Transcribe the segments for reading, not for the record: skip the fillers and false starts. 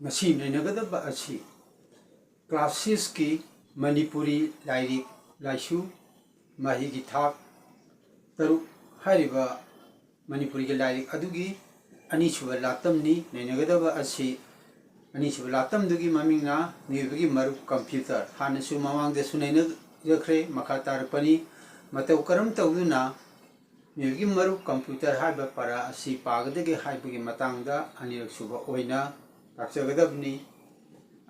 ngasi nainagada asi classes ki Manipuri lairik laisu mahi ki thak taru hariba Manipuri ki lairik adugi ani suba latam ni nainagada asi ani suba latam dugi mamingna nibagi maru computer hana su mamang de sunaina yakre makatar pani matau karam tawduna nibagi maru computer haiba para asi pagadage haibagi matangda anirak suba oina takchagadabni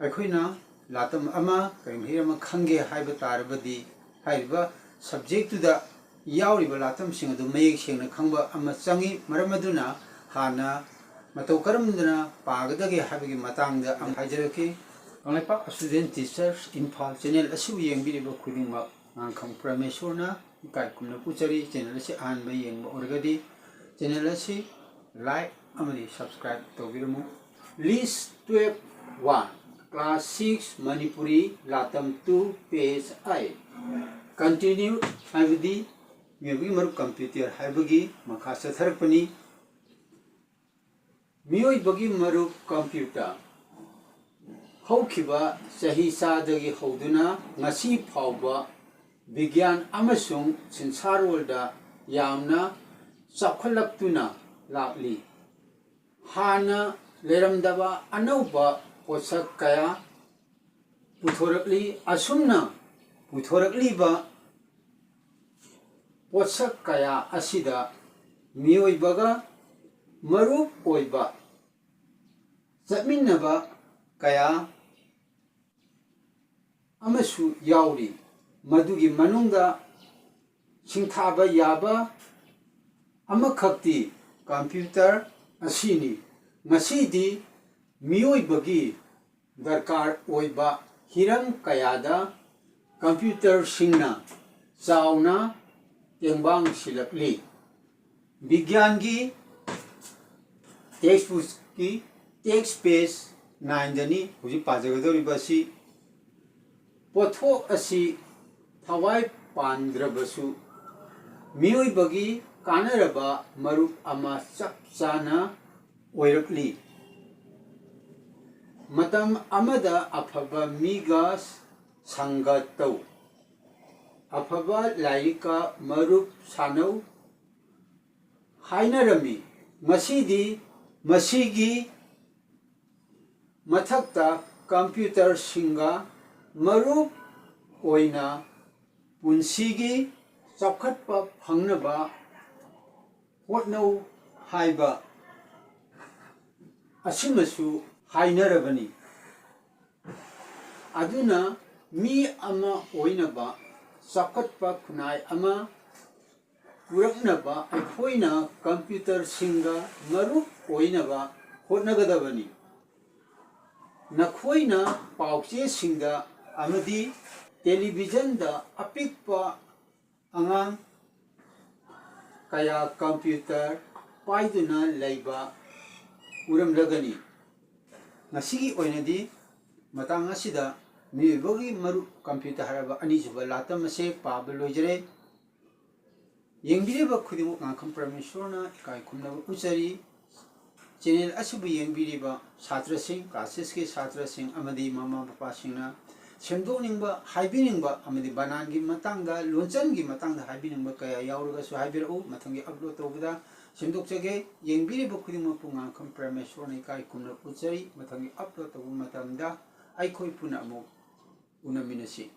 akhoi latam ama karimhirama khange haiba tarabadi haiba subject da yauriba latam sing adu mayek singna khangba ama changi maramaduna hana matau karamduna pagadage haibagi matangda am haijaraki kanglepa student teachers infal channel asu yengbiriba khudingma ngangkham prameshwarna kai kumna puchari channel asi anba yengba orgadi channel asi like amadi subscribe tawbiramu list 12 class 6 Manipuri latam 2 page 8 continue haibadi miyagi maru computer haibagi makhasa tharapani miyoi bagi maru computer haukiba sahi sadagi hauduna ngasi phawba vigyan amasung sinsarolda yamna chakhalaptuna lakli hana leramdaba anauba posak kaya puthorakli asumna puthorakli ba posak kaya asida miyoi baga maru oiba zatminnaba kaya amasu yauri madugi manungda singthaba yaba amakhakti computer asini ngasidi miyoi bagi darkar oiba hiram kayada computer singna chauna tengbang silakli vigyan gi textbook ki text page 9 dani huji pajagadori basi potho asi thawai pandrabasu miyoi bagi kanaraba marup ama chapchana oirakli matam amada afaba migas sangatau afaba laika marup sanau hainarami masidi masigi mathakta computer singa marup oina punsigi chawkhatpa phangnaba hotnau haiba asimasu hainarabani aduna mi ama oinaba chawkhatpa khunai ama puraknaba aikhoina computer singa marup oinaba hotnagadabani nakhoina pauche singda amadi television da apikpa angang kaya computer paiduna leiba uramlagani ngasigi oinadi matang asida mibagi maru computer haraba ani suba latam ase paba loijare yengbiriba khudimu ngangkham prameshwarna kai khumna uchari channel asubu yengbiriba chhatra sing classes ke chhatra sing amadi mama papa singna semdoningba haibiningba amadi banan gi matangda lonjan gi matangda haibiningba kaya yauraga su haibiru mathangi upload tobada semdokjage yengbiriba khudingma punga kham prameshwarna kai kumna uchari mathangi upload tobu matamda aikhoi puna amuk unaminasi